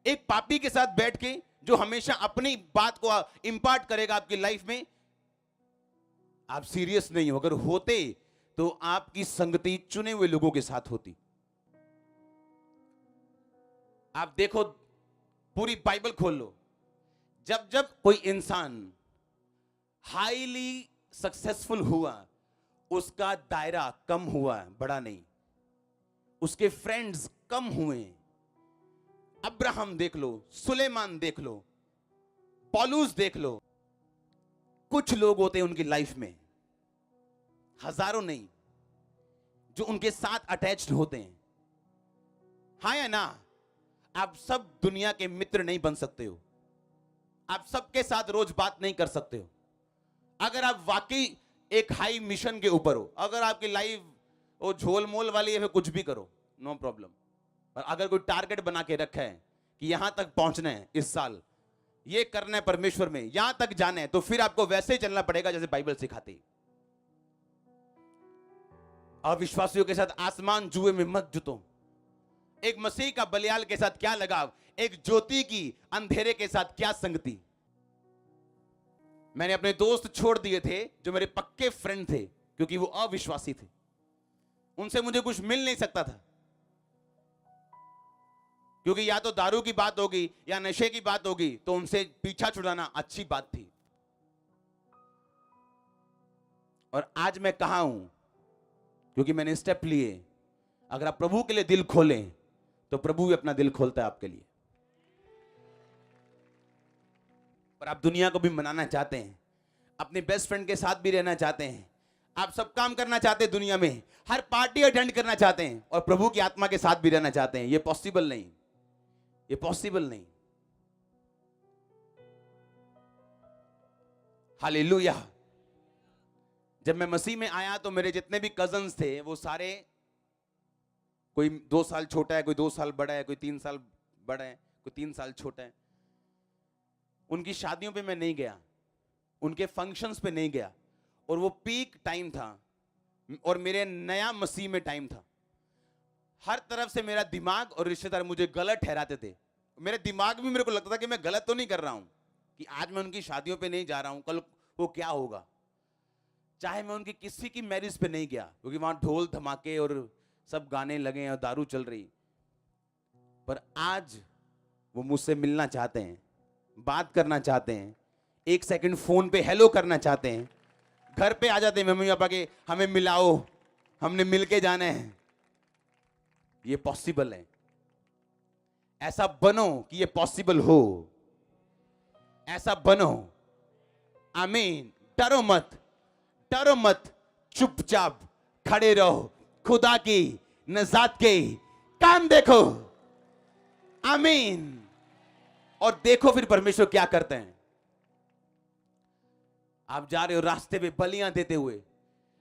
एक पापी के साथ बैठ के, जो हमेशा अपनी बात को इंपार्ट करेगा आपकी लाइफ में, आप सीरियस नहीं हो। अगर होते तो आपकी संगति चुने हुए लोगों के साथ होती। आप देखो, पूरी बाइबल खोल लो, जब जब कोई इंसान हाईली सक्सेसफुल हुआ, उसका दायरा कम हुआ, बड़ा नहीं। उसके फ्रेंड्स कम हुए। अब्राहम देख लो, सुलेमान देख लो, पौलुस देख लो। कुछ लोग होते हैं उनकी लाइफ में, हजारों नहीं, जो उनके साथ अटैच्ड होते हैं। हाँ या ना? आप सब दुनिया के मित्र नहीं बन सकते हो, आप सबके साथ रोज बात नहीं कर सकते हो। अगर आप वाकई एक हाई मिशन के ऊपर हो, अगर आपकी लाइफ वो झोल मोल वाली है, फिर कुछ भी करो, नो प्रॉब्लम। पर अगर कोई टारगेट बना के रखा है कि यहां तक पहुंचना है इस साल, ये करना है परमेश्वर में, यहां तक जाना है, तो फिर आपको वैसे ही चलना पड़ेगा जैसे बाइबल सिखाती। अविश्वासियों के साथ आसमान जुए में मत जुतो। एक मसीह का बलियाल के साथ क्या लगाव, एक ज्योति की अंधेरे के साथ क्या संगति। मैंने अपने दोस्त छोड़ दिए थे जो मेरे पक्के फ्रेंड थे, क्योंकि वो अविश्वासी थे, उनसे मुझे कुछ मिल नहीं सकता था, क्योंकि या तो दारू की बात होगी या नशे की बात होगी, तो उनसे पीछा छुड़ाना अच्छी बात थी। और आज मैं कहां हूं? क्योंकि मैंने स्टेप लिए। अगर आप प्रभु के लिए दिल खोलें तो प्रभु भी अपना दिल खोलता है आपके लिए। पर आप दुनिया को भी मनाना चाहते हैं, अपने बेस्ट फ्रेंड के साथ भी रहना चाहते हैं, आप सब काम करना चाहते हैं दुनिया में, हर पार्टी अटेंड करना चाहते हैं, और प्रभु की आत्मा के साथ भी रहना चाहते हैं। ये पॉसिबल नहीं, ये पॉसिबल नहीं। हालेलुया। जब मैं मसीह में आया तो मेरे जितने भी कजन्स थे वो सारे, कोई 2 साल छोटा है, कोई 2 साल बड़ा है, कोई 3 साल बड़ा है, कोई 3 साल छोटा है। उनकी शादियों पे मैं नहीं गया, उनके फंक्शंस पे नहीं गया, और वो पीक टाइम था, और मेरे नया मसीह में टाइम था। हर तरफ से मेरा दिमाग और रिश्तेदार मुझे गलत ठहराते थे। मेरे दिमाग में मेरे को लगता था कि मैं गलत तो नहीं कर रहा हूं, कि आज मैं उनकी शादियों पे नहीं जा रहा हूं, कल वो क्या होगा। चाहे मैं उनकी किसी की मैरिज पे नहीं गया, क्योंकि वहां ढोल धमाके और सब गाने लगे और दारू चल रही, पर आज वो मुझसे मिलना चाहते हैं, बात करना चाहते हैं, एक सेकंड फोन पे हेलो करना चाहते हैं, घर पे आ जाते हैं मम्मी पापा के, हमें मिलाओ, हमने मिलके जाना है। ये पॉसिबल है। ऐसा बनो कि ये पॉसिबल हो, ऐसा बनो। आमीन। डरो मत, डरो मत, चुपचाप खड़े रहो, खुदा की नजात के काम देखो। आमीन। और देखो फिर परमेश्वर क्या करते हैं। आप जा रहे हो रास्ते में बलियां देते हुए,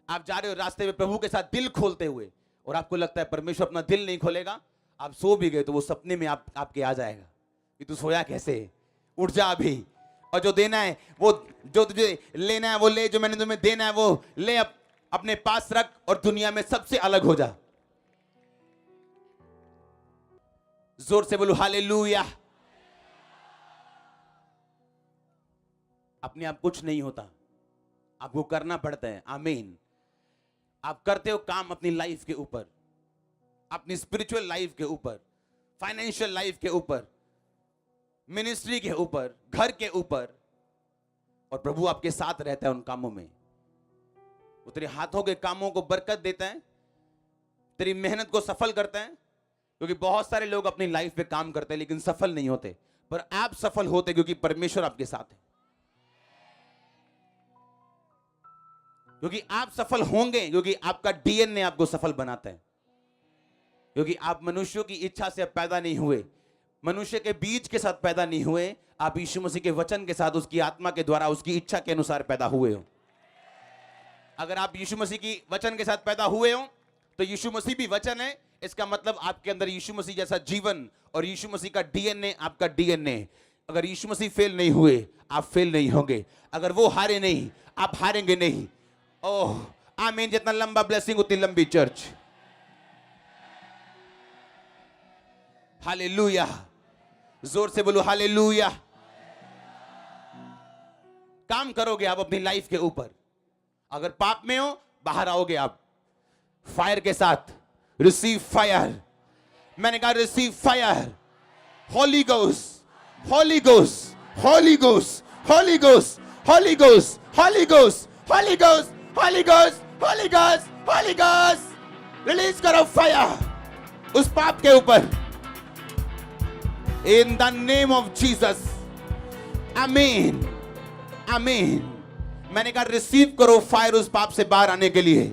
आप जा रहे हो रास्ते में प्रभु के साथ दिल खोलते हुए, और आपको लगता है परमेश्वर अपना दिल नहीं खोलेगा। आप सो भी गए तो वो सपने में आपके आ जाएगा कि तू सोया कैसे, उठ जा अभी, और जो देना है वो, जो तुझे लेना है वो ले, जो मैंने तुम्हें देना है वो ले, अपने पास रख और दुनिया में सबसे अलग हो जा। जोर से बोलो हालेलुया। अपने आप कुछ नहीं होता, आपको करना पड़ता है। आमीन। आप करते हो काम अपनी लाइफ के ऊपर, अपनी स्पिरिचुअल लाइफ के ऊपर, फाइनेंशियल लाइफ के ऊपर, मिनिस्ट्री के ऊपर, घर के ऊपर, और प्रभु आपके साथ रहता है उन कामों में। वो तेरे हाथों के कामों को बरकत देता है, तेरी मेहनत को सफल करता है। क्योंकि बहुत सारे लोग अपनी लाइफ पे काम करते हैं लेकिन सफल नहीं होते, पर आप सफल होते क्योंकि परमेश्वर आपके साथ है। क्योंकि आप सफल होंगे क्योंकि आपका डीएनए आपको सफल बनाता है। क्योंकि आप मनुष्यों की इच्छा से पैदा नहीं हुए, मनुष्य के बीज के साथ पैदा नहीं हुए, आप यीशु मसीह के वचन के साथ, उसकी आत्मा के द्वारा, उसकी इच्छा के अनुसार पैदा हुए हो। अगर आप यीशु मसीह की वचन के साथ पैदा हुए हो तो यीशु मसीह भी वचन है। इसका मतलब आपके अंदर यीशु मसीह जैसा जीवन और यीशु मसीह का डीएनए आपका डीएनए। अगर यीशु मसीह फेल नहीं हुए, आप फेल नहीं होंगे। अगर वो हारे नहीं, आप हारेंगे नहीं। ओह आमीन। जितना लंबा ब्लेसिंग उतनी लंबी चर्च। हालेलुया। जोर से बोलो हालेलुया। काम करोगे आप अपनी लाइफ के ऊपर। अगर पाप में हो, बाहर आओगे आप फायर के साथ। Receive fire. मैंने कहा receive fire. Holi ghost, Holi ghost, Holi ghost, Holi ghost, Holi ghost, Holi ghost, Holi ghost, Holi ghost, Holi ghost, Holi ghost. Release करो फायर उस पाप के ऊपर। In the name of Jesus. आमीन, आमीन। मैंने कहा रिसीव करो फायर उस पाप से बाहर आने के लिए।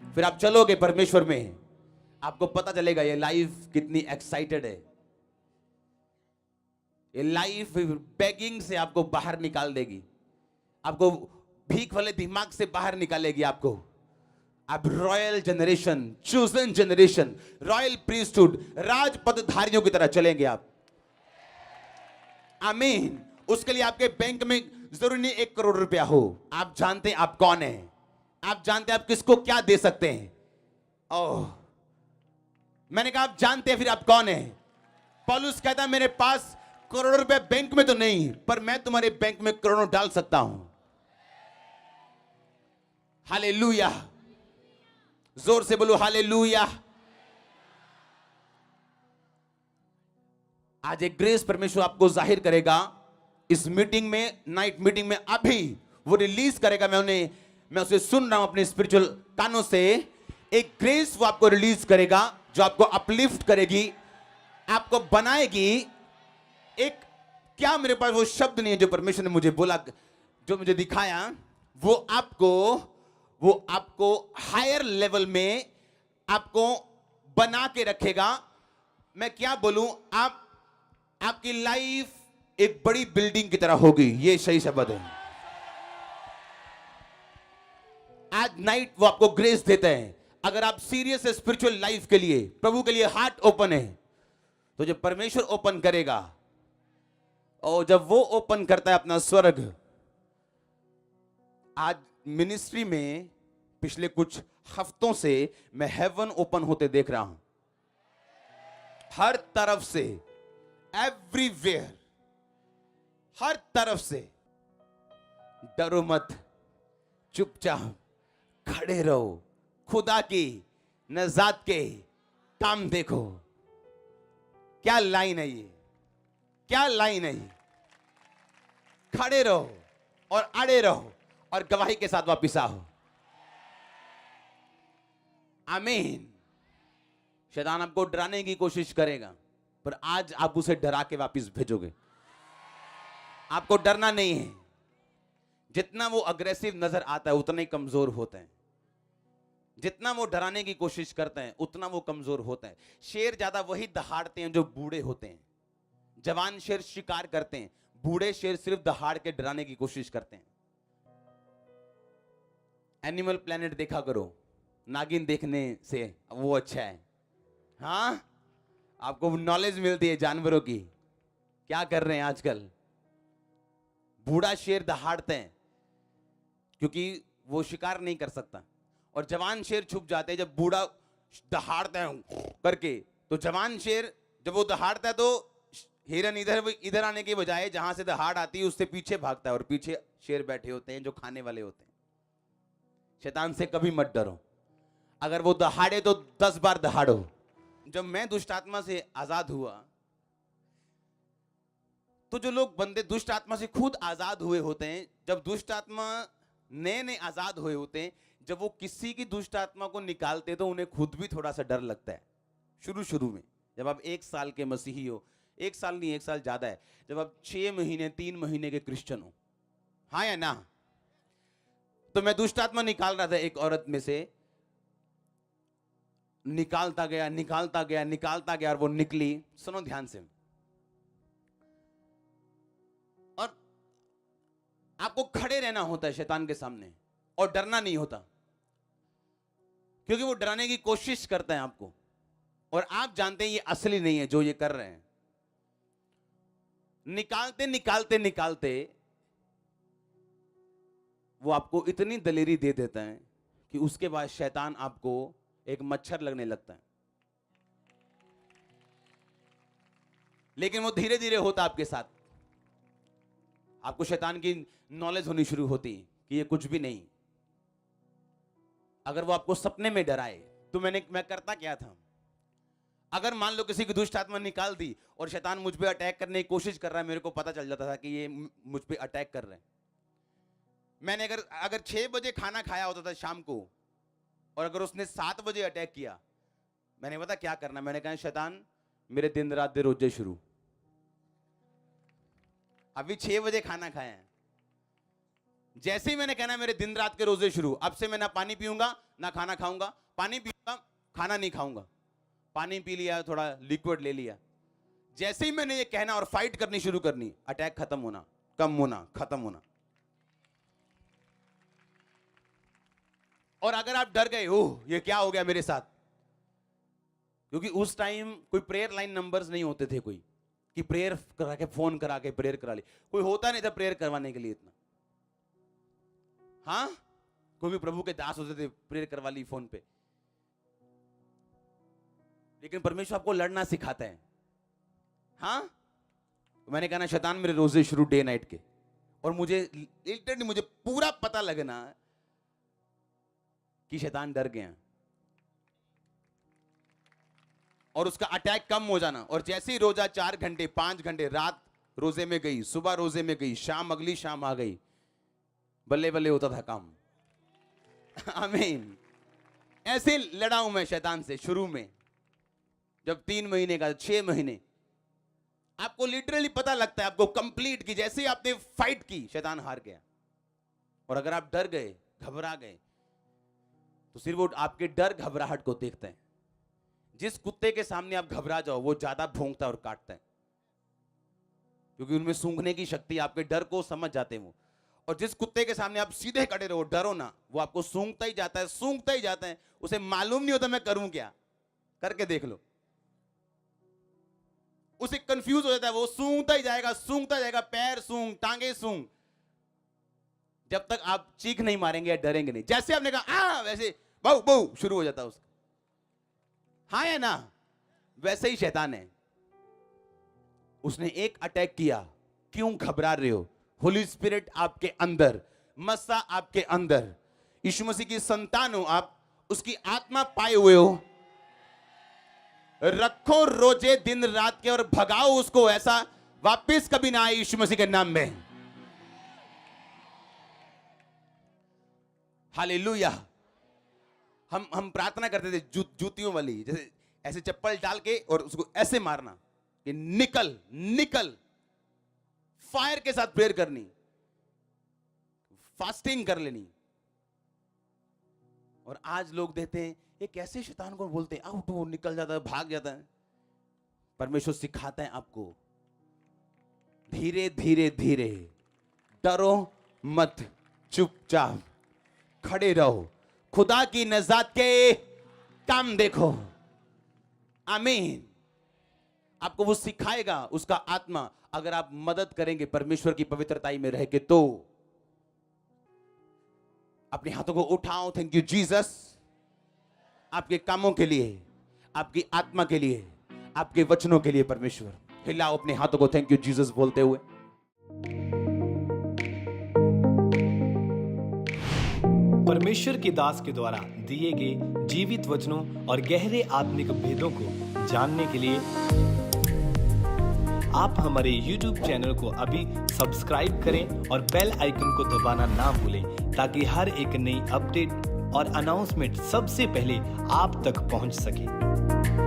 फिर आप चलोगे परमेश्वर में, आपको पता चलेगा ये लाइफ कितनी एक्साइटेड है। ये लाइफ बेगिंग से आपको बाहर निकाल देगी, आपको भीख वाले दिमाग से बाहर निकालेगी आपको। आप royal generation, chosen generation, royal priesthood, राजपदधारियों की तरह चलेंगे आप। आमीन। उसके लिए आपके बैंक में जरूरी नहीं 1 करोड़ रुपया हो। आप जानते हैं आप कौन है, आप जानते हैं आप किसको क्या दे सकते हैं। ओह मैंने कहा आप जानते हैं फिर आप कौन है। पौलुस कहता है मेरे पास करोड़ों रुपए बैंक में तो नहीं, पर मैं तुम्हारे बैंक में करोड़ों डाल सकता हूं। हालेलुया। जोर से बोलो हालेलुया। आज एक ग्रेस परमेश्वर आपको जाहिर करेगा इस मीटिंग में, नाइट मीटिंग में। अभी वो रिलीज करेगा। मैं उसे सुन रहा हूं अपने स्पिरिचुअल कानों से। एक ग्रेस वो आपको रिलीज करेगा जो आपको अपलिफ्ट करेगी, आपको बनाएगी। एक क्या मेरे पास वो शब्द नहीं है जो परमेश्वर ने मुझे बोला, जो मुझे दिखाया। वो आपको हायर लेवल में आपको बना के रखेगा। मैं क्या बोलूं, आपकी लाइफ एक बड़ी बिल्डिंग की तरह होगी। ये सही शब्द है। आज नाइट वो आपको ग्रेस देता है। अगर आप सीरियस है स्पिरिचुअल लाइफ के लिए, प्रभु के लिए हार्ट ओपन है, तो जब परमेश्वर ओपन करेगा, और जब वो ओपन करता है अपना स्वर्ग। आज मिनिस्ट्री में पिछले कुछ हफ्तों से मैं हेवन ओपन होते देख रहा हूं, हर तरफ से, एवरीवेयर, हर तरफ से। डरो मत, चुपचाप खड़े रहो, खुदा की नजात के काम देखो। क्या लाइन है ये, क्या लाइन है ये। खड़े रहो और अड़े रहो और गवाही के साथ वापिस आओ। आमीन। शैतान आपको डराने की कोशिश करेगा, पर आज आप उसे डरा के वापस भेजोगे। आपको डरना नहीं है। जितना वो अग्रेसिव नजर आता है उतना ही कमजोर होता है। जितना वो डराने की कोशिश करते हैं उतना वो कमजोर होता है। शेर ज्यादा वही दहाड़ते हैं जो बूढ़े होते हैं। जवान शेर शिकार करते हैं, बूढ़े शेर सिर्फ दहाड़ के डराने की कोशिश करते हैं। एनिमल प्लेनेट देखा करो, नागिन देखने से वो अच्छा है। हाँ, आपको नॉलेज मिलती है जानवरों की। क्या कर रहे हैं आजकल, बूढ़ा शेर दहाड़ते हैं क्योंकि वो शिकार नहीं कर सकता, और जवान शेर छुप जाते हैं जब बूढ़ा दहाड़ता है करके। तो जवान शेर जब वो दहाड़ता है तो हिरन इधर आने के बजाय जहां से दहाड़ आती है उससे पीछे भागता है, और पीछे शेर बैठे होते हैं जो खाने वाले होते हैं। शैतान से कभी मत डरो। अगर वो दहाड़े तो 10 बार दहाड़ो। जब मैं दुष्ट आत्मा से आजाद हुआ तो जो लोग बंदे दुष्ट आत्मा से खुद आजाद हुए होते हैं, जब दुष्ट आत्मा नए नए आजाद हुए होते हैं, जब वो किसी की दुष्ट आत्मा को निकालते तो उन्हें खुद भी थोड़ा सा डर लगता है। शुरू में जब आप 1 साल के मसीही हो, 1 साल नहीं 1 साल ज्यादा है, जब आप 6 महीने 3 महीने के क्रिश्चियन हो, हाँ या ना। तो मैं दुष्ट आत्मा निकाल रहा था एक औरत में से, निकालता गया और वो निकली। सुनो ध्यान से, और आपको खड़े रहना होता है शैतान के सामने और डरना नहीं होता, क्योंकि वो डराने की कोशिश करता है आपको, और आप जानते हैं ये असली नहीं है जो ये कर रहे हैं। निकालते वो आपको इतनी दलेरी दे देता है कि उसके बाद शैतान आपको एक मच्छर लगने लगता है। लेकिन वो धीरे धीरे होता आपके साथ। आपको शैतान की नॉलेज होनी शुरू होती कि ये कुछ भी नहीं। अगर वो आपको सपने में डराए तो मैं करता क्या था, अगर मान लो किसी की दुष्ट आत्मा निकाल दी और शैतान मुझ पे अटैक करने की कोशिश कर रहा है, मेरे को पता चल जाता था कि ये मुझ पे अटैक कर रहे हैं। मैंने अगर 6 बजे खाना खाया होता था शाम को, और अगर उसने 7 बजे अटैक किया, मैंने पता क्या करना, मैंने कहा शैतान मेरे दिन रात दे रोजे शुरू। अभी 6 बजे खाना खाया है, जैसे ही मैंने कहना मेरे दिन रात के रोजे शुरू, अब से मैं ना पानी पीऊंगा ना खाना खाऊंगा। पानी पीऊंगा, खाना नहीं खाऊंगा। पानी पी लिया, थोड़ा लिक्विड ले लिया। जैसे ही मैंने ये कहना और फाइट करनी शुरू करनी, अटैक खत्म होना, कम होना, खत्म होना। और अगर आप डर गए, ओह ये क्या हो गया मेरे साथ, क्योंकि उस टाइम कोई प्रेयर लाइन नंबर्स नहीं होते थे, कोई कि प्रेयर करा के फोन करा के प्रेयर करा ली, कोई होता नहीं था प्रेयर करवाने के लिए इतना। हाँ, कोई भी प्रभु के दास होते थे, प्रेयर करवा ली फोन पे। लेकिन परमेश्वर आपको लड़ना सिखाता है। हाँ, तो मैंने कहा ना शैतान मेरे रोजे शुरू डे नाइट के, और मुझे लिटरली मुझे पूरा पता लगना कि शैतान डर गया और उसका अटैक कम हो जाना। और जैसे ही रोजा 4 घंटे 5 घंटे, रात रोजे में गई, सुबह रोजे में गई, शाम अगली शाम आ गई, बल्ले बल्ले होता था काम। आमीन। ऐसे लड़ा हूं मैं शैतान से शुरू में, जब 3 महीने का 6 महीने। आपको लिटरली पता लगता है, आपको कंप्लीट की, जैसे ही आपने फाइट की शैतान हार गया। और अगर आप डर गए, घबरा गए, तो सिर्फ वो आपके डर घबराहट को देखते हैं। जिस कुत्ते के सामने आप घबरा जाओ वो ज्यादा भौंकता और काटता है, क्योंकि उनमें सूंघने की शक्ति, आपके डर को समझ जाते हैं वो। और जिस कुत्ते के सामने आप सीधे खड़े रहो, डरो ना, वो आपको सूंघता ही जाता है, सूंघता ही जाता है। उसे मालूम नहीं होता मैं करूं क्या, करके देख लो। उसे कंफ्यूज हो जाता है, वो सूंघता ही जाएगा, पैर सूंघ, टांगे सूंघ। जब तक आप चीख नहीं मारेंगे या डरेंगे नहीं। जैसे आपने कहा वैसे बहु बहु शुरू हो जाता है उसका। हाँ या ना? वैसे ही शैतान है। उसने एक अटैक किया, क्यों घबरा रहे हो? होली स्पिरिट आपके अंदर, मस्सा आपके अंदर, यीशु मसीह की संतान हो आप, उसकी आत्मा पाए हुए हो। रखो रोजे दिन रात के और भगाओ उसको, ऐसा वापस कभी ना आए यीशु मसीह के नाम में। हालेलुया। हम प्रार्थना करते थे जूतियों वाली, जैसे ऐसे चप्पल डाल के और उसको ऐसे मारना कि निकल निकल। फायर के साथ प्रेयर करनी, फास्टिंग कर लेनी। और आज लोग देते हैं, ये कैसे शैतान को बोलते हैं आउट, वो निकल जाता है, भाग जाता है। परमेश्वर सिखाता है आपको, धीरे धीरे धीरे, डरो मत, चुपचाप खड़े रहो, खुदा की नजात के काम देखो। आमीन। आपको वो सिखाएगा उसका आत्मा, अगर आप मदद करेंगे परमेश्वर की पवित्रताई में रह के। तो अपने हाथों को उठाओ। थैंक यू जीसस, आपके कामों के लिए, आपकी आत्मा के लिए, आपके वचनों के लिए। परमेश्वर हिलाओ अपने हाथों को थैंक यू जीसस बोलते हुए। परमेश्वर के दास के द्वारा दिए गए जीवित वचनों और गहरे आत्मिक भेदों को जानने के लिए आप हमारे YouTube चैनल को अभी सब्सक्राइब करें और बेल आइकन को दबाना ना भूलें, ताकि हर एक नई अपडेट और अनाउंसमेंट सबसे पहले आप तक पहुंच सके।